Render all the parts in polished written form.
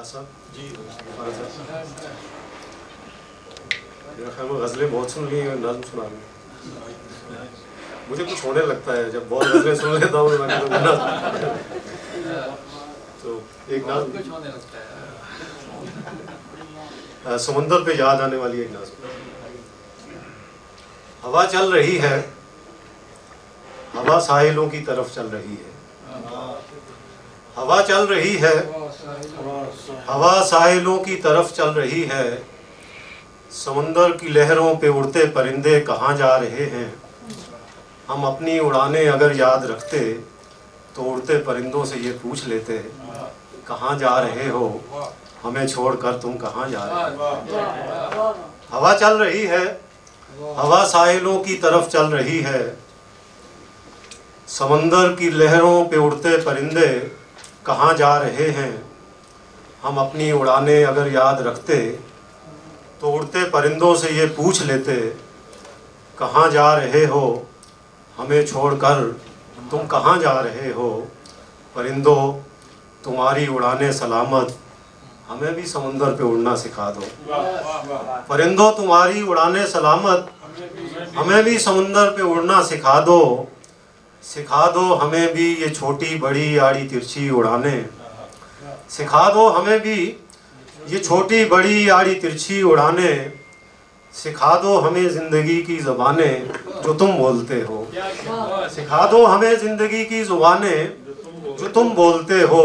साहब जी, मेरा ख्याल में गज़लें बहुत सुन ली और नज़्म सुना ली। मुझे कुछ होने लगता है जब बहुत गज़लें सुन लेता हूँ तो एक नज़्म कुछ होने लगता है। समंदर पे याद आने वाली एक नज़्म। हवा चल रही है, हवा साहिलों की तरफ चल रही है। हवा चल रही है, हवा साहिलों की तरफ चल रही है। समंदर की लहरों पे उड़ते परिंदे कहाँ जा रहे हैं। हम अपनी उड़ानें अगर याद रखते तो उड़ते परिंदों से ये पूछ लेते, कहाँ जा रहे हो, हमें छोड़कर तुम कहाँ जा रहे हो। हवा चल रही है, हवा साहिलों की तरफ चल रही है। समंदर की लहरों पे उड़ते परिंदे कहाँ जा रहे हैं। हम अपनी उड़ानें अगर याद रखते तो उड़ते परिंदों से ये पूछ लेते, कहाँ जा रहे हो, हमें छोड़कर तुम कहाँ जा रहे हो। परिंदों तुम्हारी उड़ानें सलामत, हमें भी समंदर पे उड़ना सिखा दो। परिंदों तुम्हारी उड़ानें सलामत, हमें भी समंदर पे उड़ना सिखा दो। सिखा दो हमें भी ये छोटी बड़ी आड़ी तिरछी उड़ानें। सिखा दो हमें भी ये छोटी बड़ी आड़ी तिरछी उड़ानें। सिखा दो हमें ज़िंदगी की ज़ुबानें जो तुम बोलते हो। सिखा दो हमें ज़िंदगी की ज़ुबानें जो तुम बोलते हो।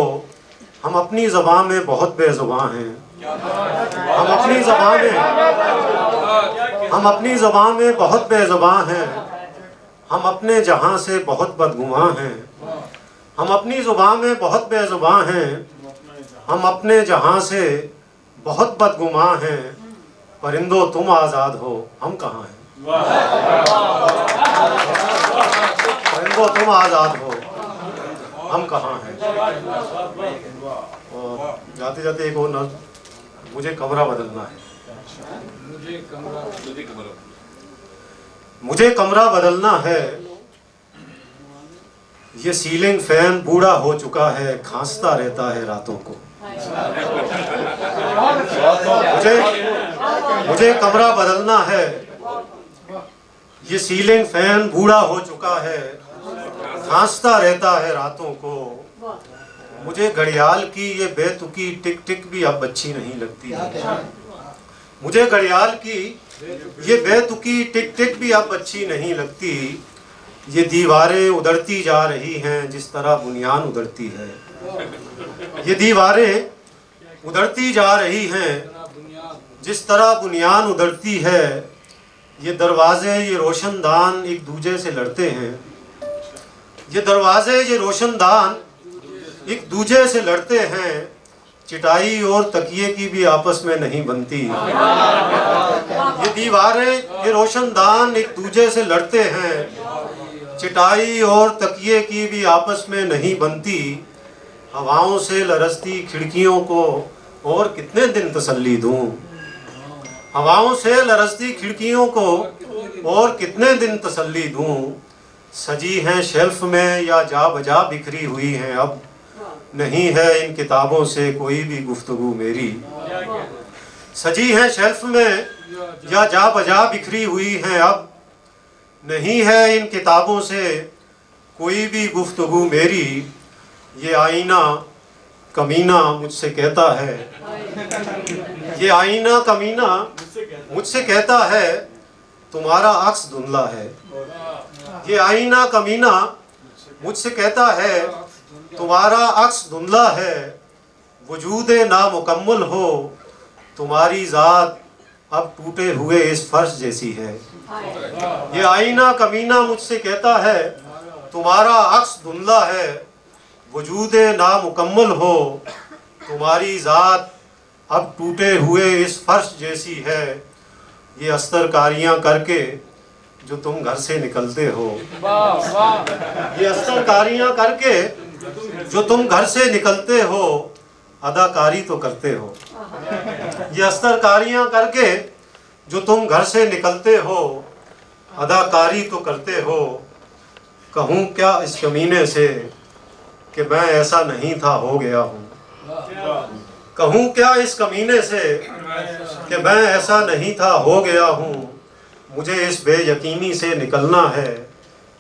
हम अपनी ज़बान में बहुत बेज़ुबान हैं। हम अपनी ज़बान में बहुत बेज़ुबान हैं। हम अपने जहां से बहुत बदगुमां हैं। हम अपनी ज़ुबान में बहुत बेज़ुबान हैं। हम अपने जहां से बहुत बदगुमां हैं। परिंदों तुम आज़ाद हो, हम कहाँ हैं। परिंदों तुम आज़ाद हो, हम कहाँ हैं। और जाते जाते एक और नज़्म, मुझे कमरा बदलना है। मुझे कमरा बदलना है। ये सीलिंग फैन बूढ़ा हो चुका है, खांसता रहता है रातों को। मुझे कमरा बदलना है। ये सीलिंग फैन बूढ़ा हो चुका है, खांसता रहता है रातों को। मुझे घड़ियाल की ये बेतुकी टिक टिक भी अब अच्छी नहीं लगती है। मुझे घड़ियाल की ये बेतुकी टिक टिक भी अब अच्छी नहीं लगती। ये दीवारें उधड़ती जा रही हैं जिस तरह बुनियान उधड़ती है। ये दीवारें उधड़ती जा रही हैं जिस तरह बुनियान उधड़ती है। ये दरवाजे ये रोशनदान एक दूजे से लड़ते हैं। ये दरवाजे ये रोशनदान एक दूजे से लड़ते हैं। चिटाई और तकिए की भी आपस में नहीं बनती। ये दीवारें ये रोशनदान एक दूजे से लड़ते हैं। चिटाई और तकिए की भी आपस में नहीं बनती। हवाओं से लरसती खिड़कियों को और कितने दिन तसल्ली दूं। हवाओं से लरसती खिड़कियों को और कितने दिन तसल्ली दूं। सजी हैं शेल्फ में या जा बजा बिखरी हुई हैं अब। नहीं है इन किताबों से कोई भी गुफ्तगू मेरी। सजी हैं शेल्फ में या जा बजा बिखरी हुई हैं अब। नहीं है इन किताबों से कोई भी गुफ्तगू मेरी। ये आईना कमीना मुझसे कहता है। ये आईना कमीना मुझसे कहता है तुम्हारा अक्स धुंधला है। ये आईना कमीना मुझसे कहता है तुम्हारा अक्स धुंधला है। वजूदे नामुकम्मल हो तुम्हारी ज़ात अब टूटे हुए इस फर्श जैसी है। ये आईना कमीना मुझसे कहता है तुम्हारा अक्स धुंधला है। वजूदे नामुकम्मल हो तुम्हारी ज़ात अब टूटे हुए इस फर्श जैसी है। ये अस्तरकारियाँ करके जो तुम घर से निकलते हो। ये अस्तरकारियाँ करके जो तुम घर से निकलते हो अदाकारी तो करते हो। ये अस्तरकारियाँ करके जो तुम घर से निकलते हो अदाकारी तो करते हो। कहूँ क्या इस कमीने से कि मैं ऐसा नहीं था हो गया हूँ। कहूँ क्या इस कमीने से कि मैं ऐसा नहीं था हो गया हूँ। मुझे इस बेयकीनी से निकलना है,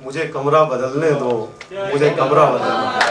मुझे कमरा बदलने दो, मुझे कमरा बदलना है।